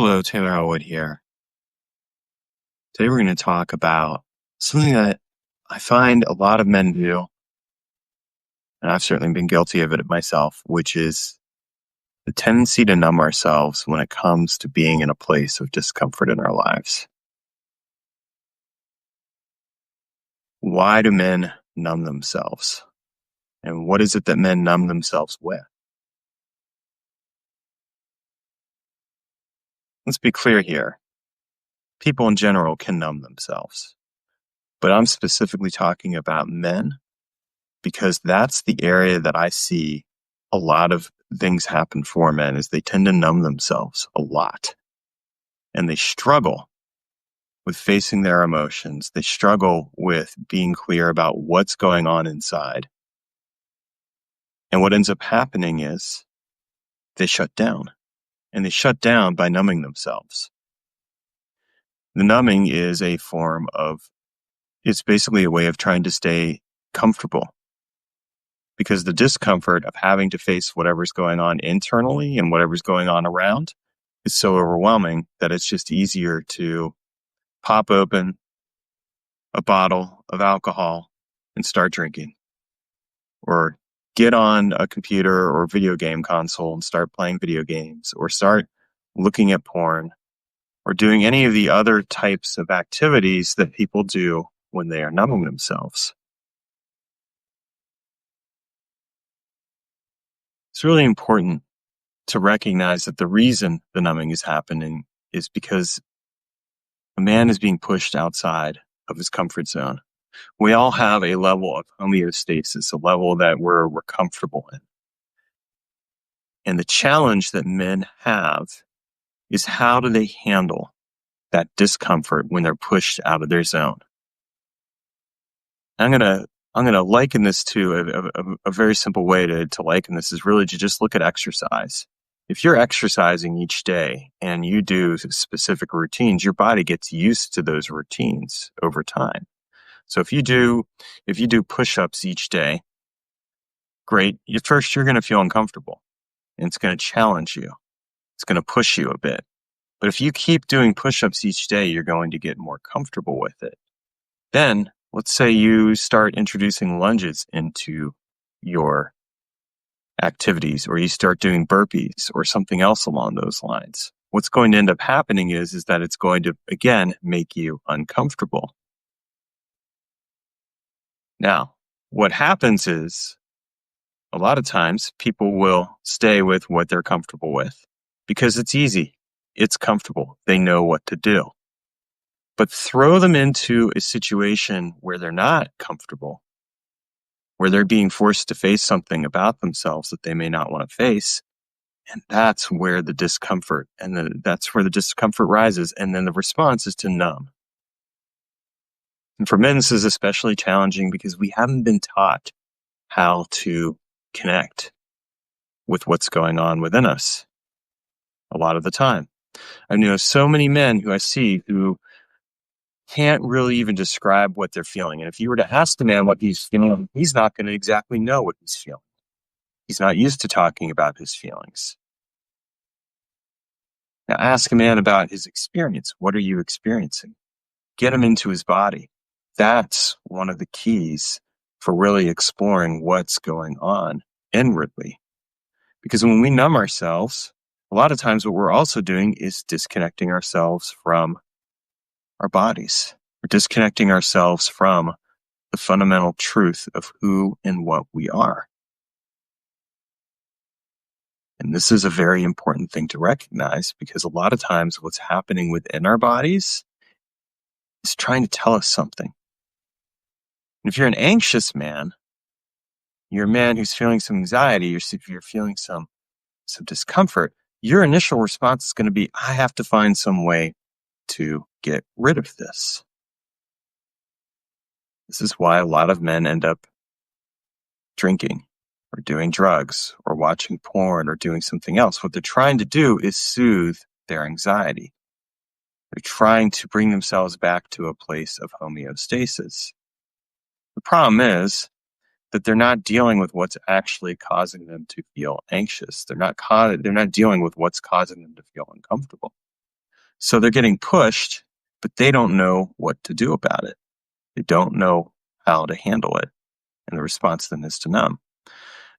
Hello, Taylor Elwood here. Today we're going to talk about something that I find a lot of men do, and I've certainly been guilty of it myself, which is the tendency to numb ourselves when it comes to being in a place of discomfort in our lives. Why do men numb themselves? And what is it that men numb themselves with? Let's be clear here. People in general can numb themselves, but I'm specifically talking about men because that's the area that I see a lot of things happen for men is they tend to numb themselves a lot. And they struggle with facing their emotions. They struggle with being clear about what's going on inside. And what ends up happening is they shut down. And they shut down by numbing themselves. The numbing is it's basically a way of trying to stay comfortable. Because the discomfort of having to face whatever's going on internally and whatever's going on around is so overwhelming that it's just easier to pop open a bottle of alcohol and start drinking. Or get on a computer or video game console and start playing video games, or start looking at porn, or doing any of the other types of activities that people do when they are numbing themselves. It's really important to recognize that the reason the numbing is happening is because a man is being pushed outside of his comfort zone. We all have a level of homeostasis, a level that we're comfortable in. And the challenge that men have is how do they handle that discomfort when they're pushed out of their zone? I'm gonna liken this to a very simple way to liken this is really to just look at exercise. If you're exercising each day and you do specific routines, your body gets used to those routines over time. So if you do push-ups each day, great. At first, you're going to feel uncomfortable, and it's going to challenge you. It's going to push you a bit. But if you keep doing push-ups each day, you're going to get more comfortable with it. Then, let's say you start introducing lunges into your activities, or you start doing burpees or something else along those lines. What's going to end up happening is that it's going to, again, make you uncomfortable. Now, what happens is a lot of times people will stay with what they're comfortable with because it's easy. It's comfortable. They know what to do. But throw them into a situation where they're not comfortable, where they're being forced to face something about themselves that they may not want to face. And that's where the discomfort rises. And then the response is to numb. And for men, this is especially challenging because we haven't been taught how to connect with what's going on within us a lot of the time. I know so many men who I see who can't really even describe what they're feeling. And if you were to ask the man what he's feeling, he's not going to exactly know what he's feeling. He's not used to talking about his feelings. Now ask a man about his experience. What are you experiencing? Get him into his body. That's one of the keys for really exploring what's going on inwardly. Because when we numb ourselves, a lot of times what we're also doing is disconnecting ourselves from our bodies. We're disconnecting ourselves from the fundamental truth of who and what we are. And this is a very important thing to recognize because a lot of times what's happening within our bodies is trying to tell us something. And if you're an anxious man, you're a man who's feeling some anxiety, if you're feeling some discomfort, your initial response is going to be, I have to find some way to get rid of this. This is why a lot of men end up drinking or doing drugs or watching porn or doing something else. What they're trying to do is soothe their anxiety. They're trying to bring themselves back to a place of homeostasis. The problem is that they're not dealing with what's actually causing them to feel anxious. They're not dealing with what's causing them to feel uncomfortable. So they're getting pushed, but they don't know what to do about it. They don't know how to handle it. And the response then is to numb.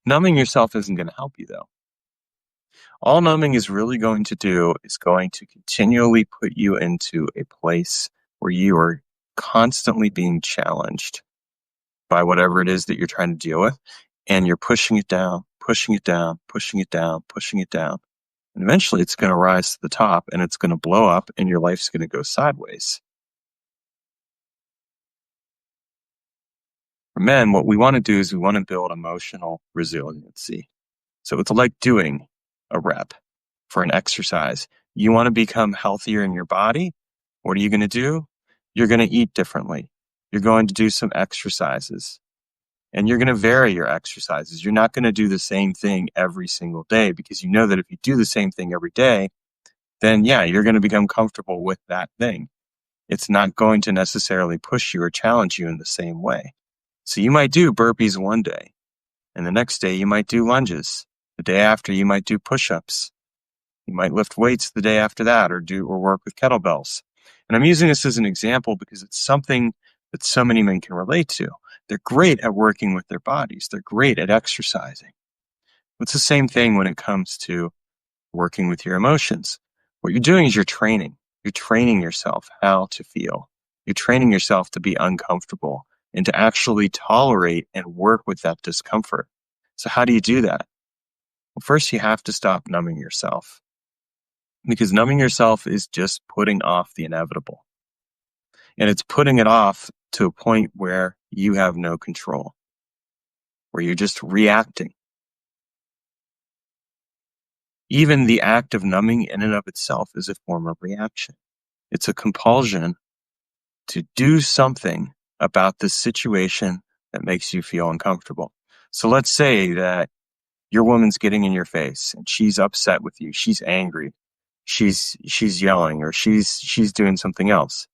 Numbing yourself isn't going to help you, though. All numbing is really going to do is going to continually put you into a place where you are constantly being challenged by whatever it is that you're trying to deal with. And you're pushing it down, pushing it down, pushing it down, pushing it down. And eventually it's going to rise to the top and it's going to blow up and your life's going to go sideways. For men, what we want to do is we want to build emotional resiliency. So it's like doing a rep for an exercise. You want to become healthier in your body. What are you going to do? You're going to eat differently. You're going to do some exercises. And you're going to vary your exercises. You're not going to do the same thing every single day because you know that if you do the same thing every day, then yeah, you're going to become comfortable with that thing. It's not going to necessarily push you or challenge you in the same way. So you might do burpees one day, and the next day you might do lunges. The day after you might do push-ups. You might lift weights the day after that or work with kettlebells. And I'm using this as an example because it's something that so many men can relate to. They're great at working with their bodies. They're great at exercising. It's the same thing when it comes to working with your emotions. What you're doing is you're training. You're training yourself how to feel. You're training yourself to be uncomfortable and to actually tolerate and work with that discomfort. So how do you do that? Well, first you have to stop numbing yourself, because numbing yourself is just putting off the inevitable. And it's putting it off to a point where you have no control, where you're just reacting. Even the act of numbing in and of itself is a form of reaction. It's a compulsion to do something about the situation that makes you feel uncomfortable. So let's say that your woman's getting in your face and she's upset with you. She's angry. She's yelling, or she's doing something else.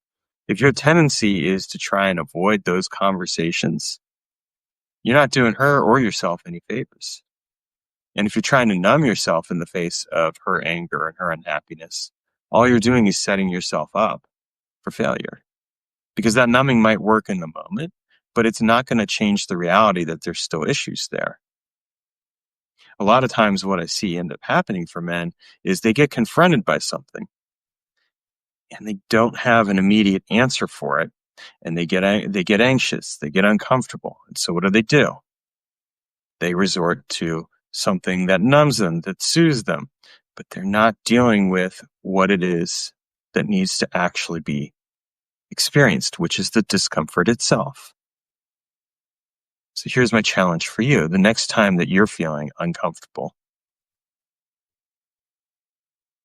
If your tendency is to try and avoid those conversations, you're not doing her or yourself any favors. And if you're trying to numb yourself in the face of her anger and her unhappiness, all you're doing is setting yourself up for failure. Because that numbing might work in the moment, but it's not going to change the reality that there's still issues there. A lot of times what I see end up happening for men is they get confronted by something and they don't have an immediate answer for it. And they get anxious, they get uncomfortable. And so what do? They resort to something that numbs them, that soothes them, but they're not dealing with what it is that needs to actually be experienced, which is the discomfort itself. So here's my challenge for you. The next time that you're feeling uncomfortable,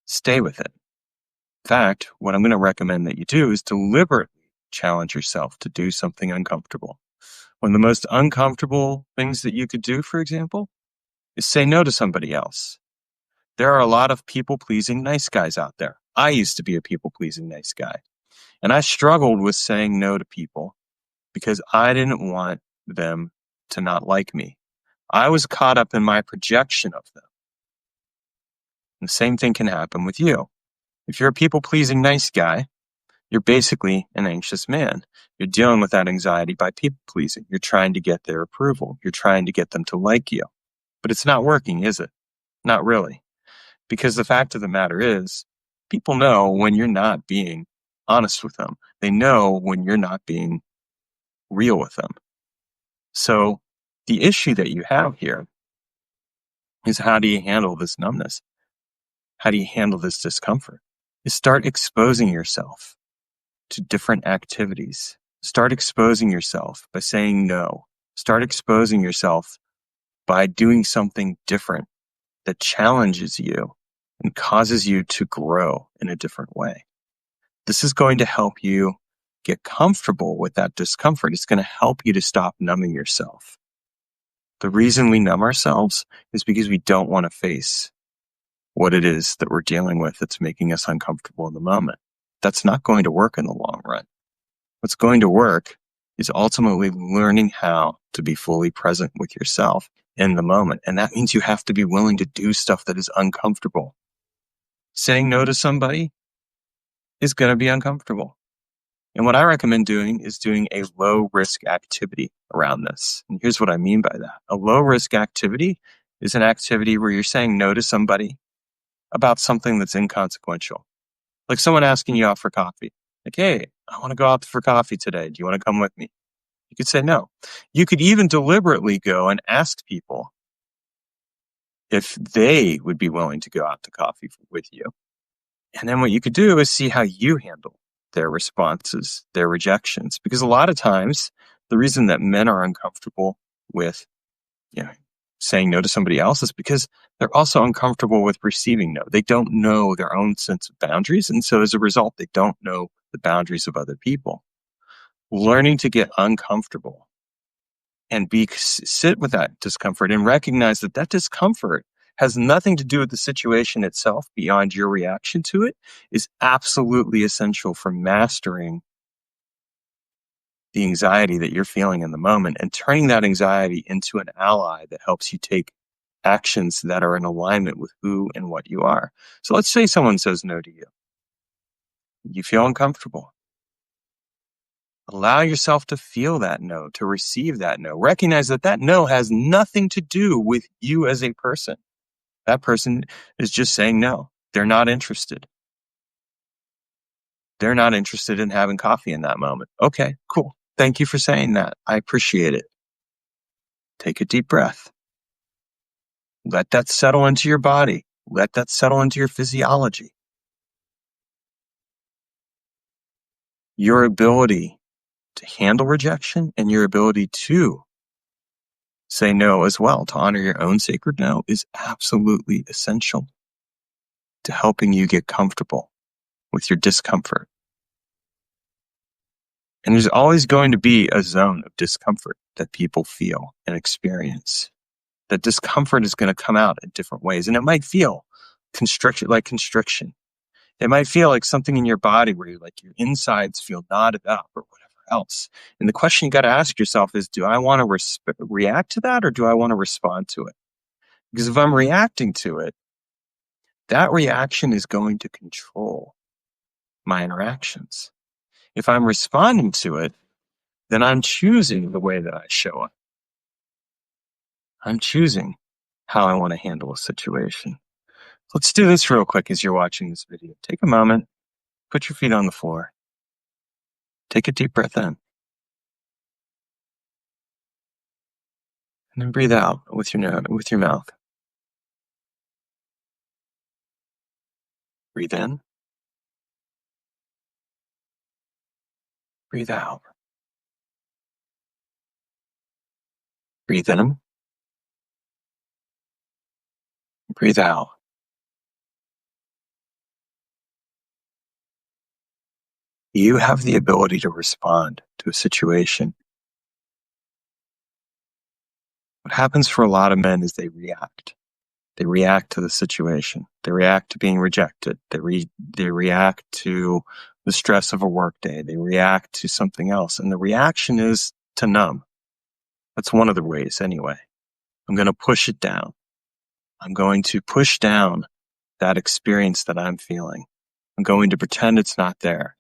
stay with it. In fact, what I'm going to recommend that you do is deliberately challenge yourself to do something uncomfortable. One of the most uncomfortable things that you could do, for example, is say no to somebody else. There are a lot of people-pleasing nice guys out there. I used to be a people-pleasing nice guy. And I struggled with saying no to people because I didn't want them to not like me. I was caught up in my projection of them. And the same thing can happen with you. If you're a people-pleasing nice guy, you're basically an anxious man. You're dealing with that anxiety by people-pleasing. You're trying to get their approval. You're trying to get them to like you. But it's not working, is it? Not really. Because the fact of the matter is, people know when you're not being honest with them. They know when you're not being real with them. So the issue that you have here is, how do you handle this numbness? How do you handle this discomfort? Is start exposing yourself to different activities. Start exposing yourself by saying no. Start exposing yourself by doing something different that challenges you and causes you to grow in a different way. This is going to help you get comfortable with that discomfort. It's going to help you to stop numbing yourself. The reason we numb ourselves is because we don't want to face what it is that we're dealing with that's making us uncomfortable in the moment. That's not going to work in the long run. What's going to work is ultimately learning how to be fully present with yourself in the moment. And that means you have to be willing to do stuff that is uncomfortable. Saying no to somebody is going to be uncomfortable. And what I recommend doing is doing a low risk activity around this. And here's what I mean by that. A low risk activity is an activity where you're saying no to somebody about something that's inconsequential. Like someone asking you out for coffee. Like, hey, I want to go out for coffee today. Do you want to come with me? You could say no. You could even deliberately go and ask people if they would be willing to go out to coffee with you. And then what you could do is see how you handle their responses, their rejections. Because a lot of times, the reason that men are uncomfortable with, saying no to somebody else is because they're also uncomfortable with receiving no. They don't know their own sense of boundaries. And so as a result, they don't know the boundaries of other people. Learning to get uncomfortable and sit with that discomfort and recognize that that discomfort has nothing to do with the situation itself beyond your reaction to it is absolutely essential for mastering the anxiety that you're feeling in the moment and turning that anxiety into an ally that helps you take actions that are in alignment with who and what you are. So let's say someone says no to you. You feel uncomfortable. Allow yourself to feel that no, to receive that no. Recognize that that no has nothing to do with you as a person. That person is just saying no. They're not interested. They're not interested in having coffee in that moment. Okay, cool. Thank you for saying that. I appreciate it. Take a deep breath. Let that settle into your body. Let that settle into your physiology. Your ability to handle rejection and your ability to say no as well, to honor your own sacred no, is absolutely essential to helping you get comfortable with your discomfort. And there's always going to be a zone of discomfort that people feel and experience. That discomfort is going to come out in different ways. And it might feel constriction. It might feel like something in your body where your insides feel knotted up or whatever else. And the question you got to ask yourself is, do I want to react to that or do I want to respond to it? Because if I'm reacting to it, that reaction is going to control my interactions. If I'm responding to it, then I'm choosing the way that I show up. I'm choosing how I want to handle a situation. Let's do this real quick as you're watching this video. Take a moment, put your feet on the floor, take a deep breath in, and then breathe out with your mouth. Breathe in, breathe out. Breathe in, breathe out. You have the ability to respond to a situation. What happens for a lot of men is they react. They react to the situation. They react to being rejected. They react to the stress of a workday. They react to something else. And the reaction is to numb. That's one of the ways anyway. I'm going to push it down. I'm going to push down that experience that I'm feeling. I'm going to pretend it's not there.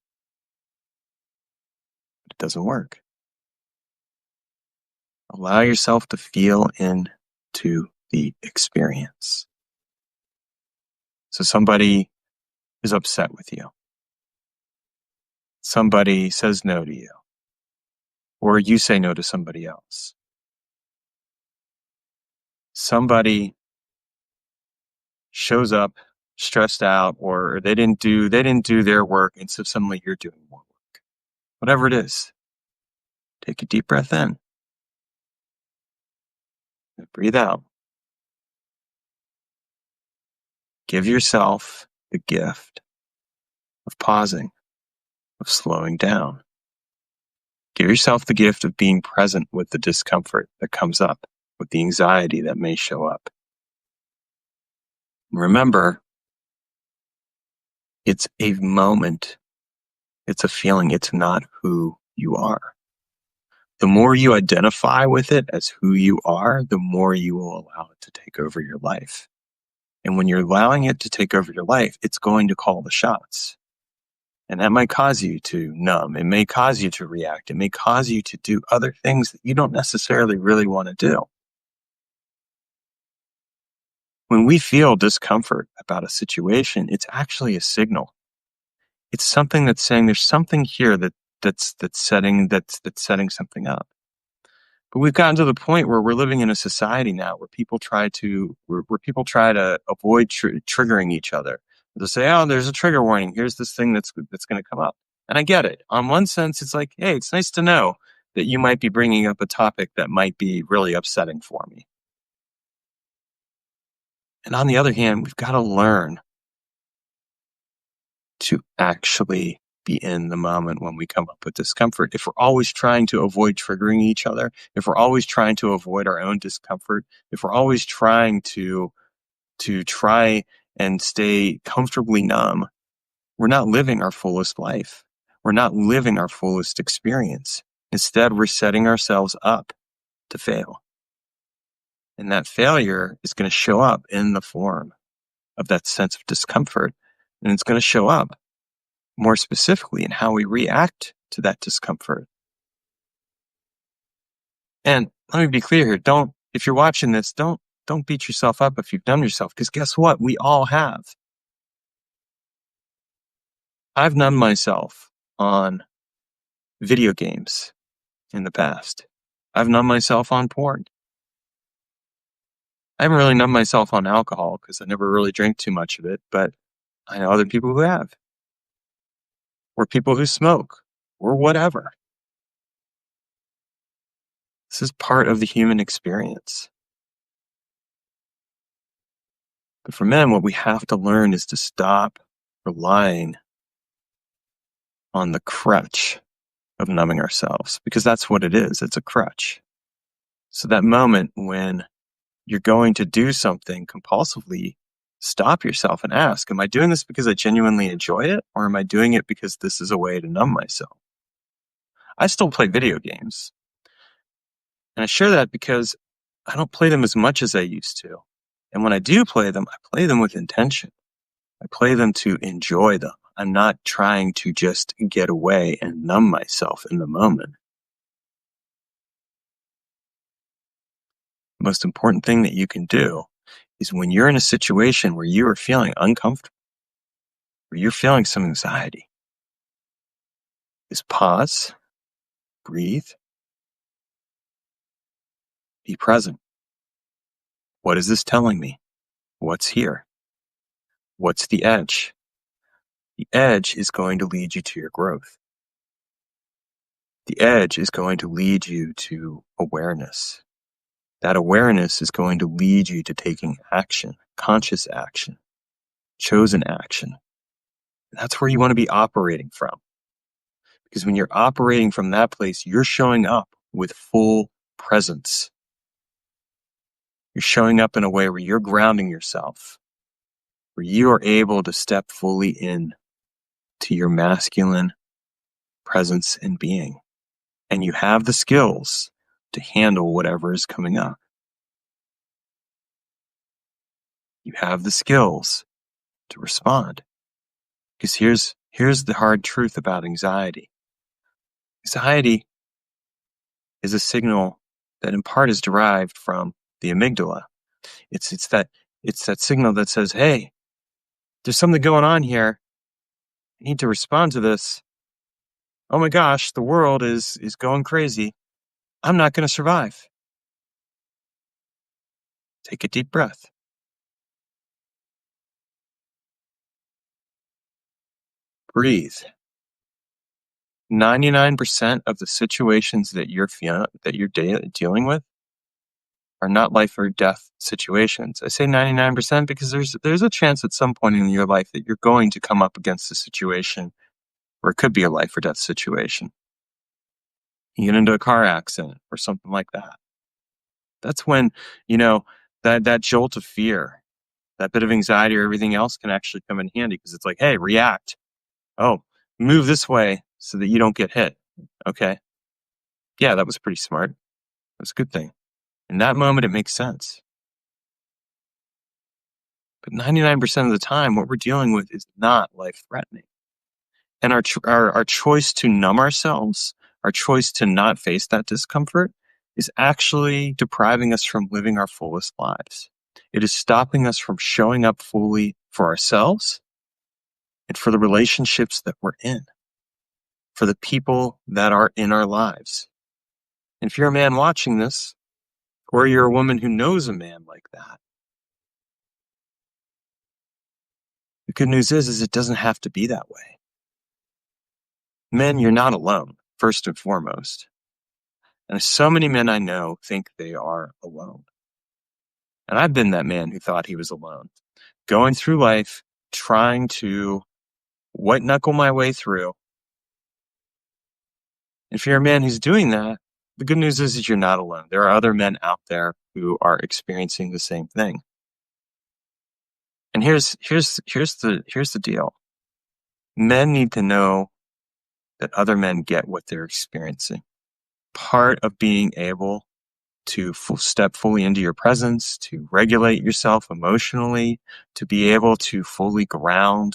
But it doesn't work. Allow yourself to feel into the experience. So somebody is upset with you. Somebody says no to you. Or you say no to somebody else. Somebody shows up stressed out, or they didn't do their work, and so suddenly you're doing more work. Whatever it is, take a deep breath in. And breathe out. Give yourself the gift of pausing, of slowing down. Give yourself the gift of being present with the discomfort that comes up, with the anxiety that may show up. Remember, it's a moment. It's a feeling. It's not who you are. The more you identify with it as who you are, the more you will allow it to take over your life. And when you're allowing it to take over your life, it's going to call the shots. And that might cause you to numb. It may cause you to react. It may cause you to do other things that you don't necessarily really want to do. When we feel discomfort about a situation, it's actually a signal. It's something that's saying there's something here that's setting something up. But we've gotten to the point where we're living in a society now where people try to avoid triggering each other. They'll say, "Oh, there's a trigger warning. Here's this thing that's going to come up." And I get it. On one sense, it's like, "Hey, it's nice to know that you might be bringing up a topic that might be really upsetting for me." And on the other hand, we've got to learn to actually be in the moment when we come up with discomfort. If we're always trying to avoid triggering each other, if we're always trying to avoid our own discomfort, if we're always trying to try and stay comfortably numb, we're not living our fullest life. We're not living our fullest experience. Instead, we're setting ourselves up to fail. And that failure is going to show up in the form of that sense of discomfort. And it's going to show up more specifically in how we react to that discomfort. And let me be clear here. If you're watching this, don't beat yourself up if you've numbed yourself, because guess what? We all have. I've numbed myself on video games in the past. I've numbed myself on porn. I haven't really numbed myself on alcohol because I never really drank too much of it, but I know other people who have. Or people who smoke, or whatever. This is part of the human experience. But for men, what we have to learn is to stop relying on the crutch of numbing ourselves, because that's what it is. It's a crutch. So that moment when you're going to do something compulsively, stop yourself and ask, am I doing this because I genuinely enjoy it, or am I doing it because this is a way to numb myself? I still play video games. And I share that because I don't play them as much as I used to. And when I do play them, I play them with intention. I play them to enjoy them. I'm not trying to just get away and numb myself in the moment. The most important thing that you can do is when you're in a situation where you are feeling uncomfortable, where you're feeling some anxiety, is pause, breathe, be present. What is this telling me? What's here? What's the edge? The edge is going to lead you to your growth. The edge is going to lead you to awareness. That awareness is going to lead you to taking action, conscious action, chosen action. That's where you want to be operating from. Because when you're operating from that place, you're showing up with full presence. You're showing up in a way where you're grounding yourself, where you are able to step fully in to your masculine presence and being. And you have the skills to handle whatever is coming up. You have the skills to respond. Because here's the hard truth about anxiety. Anxiety is a signal that in part is derived from the amygdala. It's that signal that says, hey, there's something going on here. I need to respond to this. Oh my gosh, the world is going crazy. I'm not going to survive. Take a deep breath. Breathe. 99% of the situations that you're dealing with are not life or death situations. I say 99% because there's a chance at some point in your life that you're going to come up against a situation where it could be a life or death situation. You get into a car accident or something like that. That's when, that jolt of fear, that bit of anxiety or everything else can actually come in handy, because it's like, hey, react. Oh, move this way so that you don't get hit. Okay. Yeah, that was pretty smart. That's a good thing. In that moment, it makes sense. But 99% of the time, what we're dealing with is not life-threatening. And our choice to numb ourselves, our choice to not face that discomfort, is actually depriving us from living our fullest lives. It is stopping us from showing up fully for ourselves and for the relationships that we're in, for the people that are in our lives. And if you're a man watching this, or you're a woman who knows a man like that, the good news is it doesn't have to be that way. Men, you're not alone, first and foremost. And so many men I know think they are alone. And I've been that man who thought he was alone, going through life, trying to white knuckle my way through. If you're a man who's doing that, the good news is that you're not alone. There are other men out there who are experiencing the same thing. And here's the deal. Men need to know that other men get what they're experiencing. Part of being able to step fully into your presence, to regulate yourself emotionally, to be able to fully ground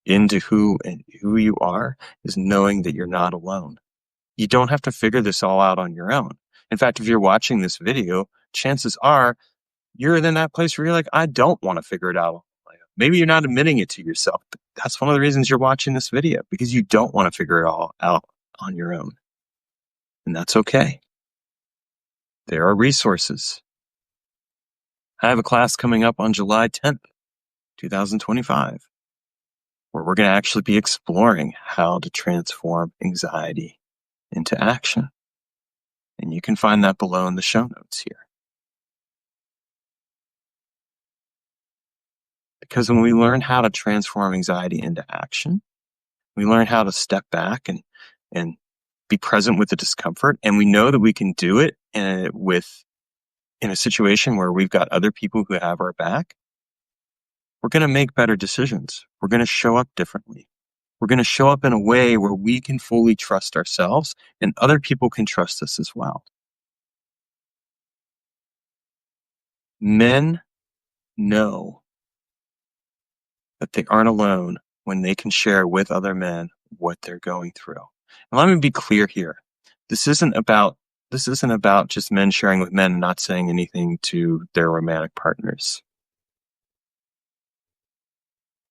into who you are, is knowing that you're not alone. You don't have to figure this all out on your own. In fact, if you're watching this video, chances are you're in that place where you're like, I don't want to figure it out. Maybe you're not admitting it to yourself, but that's one of the reasons you're watching this video, because you don't want to figure it all out on your own. And that's okay. There are resources. I have a class coming up on July 10th, 2025, where we're going to actually be exploring how to transform anxiety into action. And you can find that below in the show notes here. Because when we learn how to transform anxiety into action, we learn how to step back and be present with the discomfort. And we know that we can do it in a situation where we've got other people who have our back. We're going to make better decisions. We're going to show up differently. We're going to show up in a way where we can fully trust ourselves and other people can trust us as well. Men know that they aren't alone when they can share with other men what they're going through. And let me be clear here. This isn't about just men sharing with men and not saying anything to their romantic partners.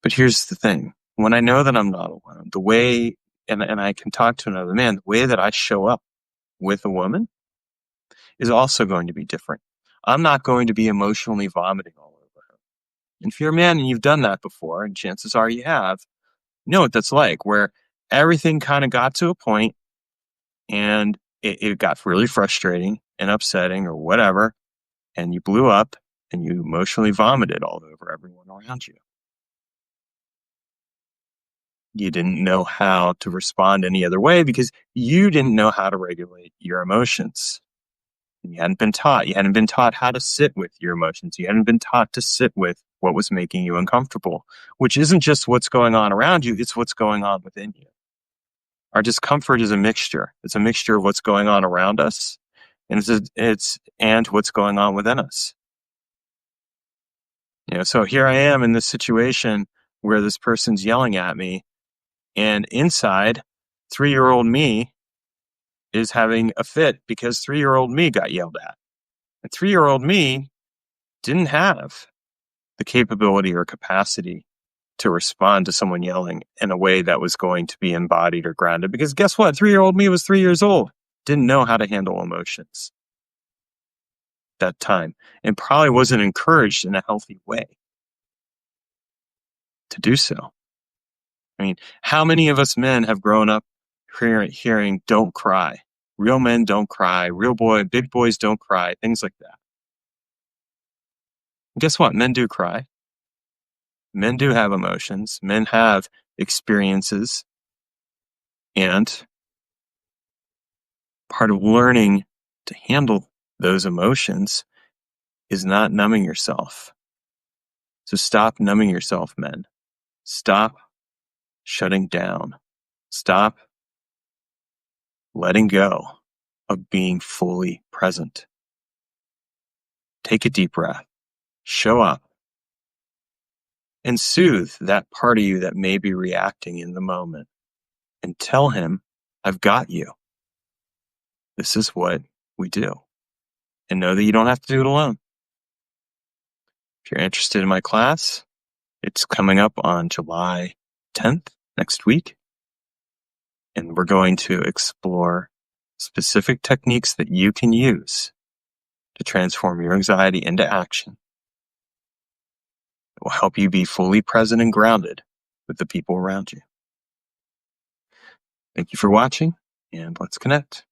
But here's the thing. When I know that I'm not alone, the way, and I can talk to another man, the way that I show up with a woman is also going to be different. I'm not going to be emotionally vomiting all over her. And if you're a man and you've done that before, and chances are you have, you know what that's like, where everything kind of got to a point and it got really frustrating and upsetting or whatever, and you blew up and you emotionally vomited all over everyone around you. You didn't know how to respond any other way because you didn't know how to regulate your emotions. You hadn't been taught. You hadn't been taught how to sit with your emotions. You hadn't been taught to sit with what was making you uncomfortable, which isn't just what's going on around you, it's what's going on within you. Our discomfort is a mixture. It's a mixture of what's going on around us and and what's going on within us. So here I am in this situation where this person's yelling at me, and inside, 3-year-old me is having a fit because 3-year-old me got yelled at. And 3-year-old me didn't have the capability or capacity to respond to someone yelling in a way that was going to be embodied or grounded. Because guess what? 3-year-old me was 3 years old, didn't know how to handle emotions that time, and probably wasn't encouraged in a healthy way to do so. I mean, how many of us men have grown up hearing don't cry? Real men don't cry. Big boys don't cry. Things like that. And guess what? Men do cry. Men do have emotions. Men have experiences. And part of learning to handle those emotions is not numbing yourself. So stop numbing yourself, men. Stop shutting down. Stop letting go of being fully present. Take a deep breath. Show up. And soothe that part of you that may be reacting in the moment. and tell him, I've got you. This is what we do. And know that you don't have to do it alone. If you're interested in my class, it's coming up on July 10th, next week. And we're going to explore specific techniques that you can use to transform your anxiety into action. It will help you be fully present and grounded with the people around you. Thank you for watching, and let's connect.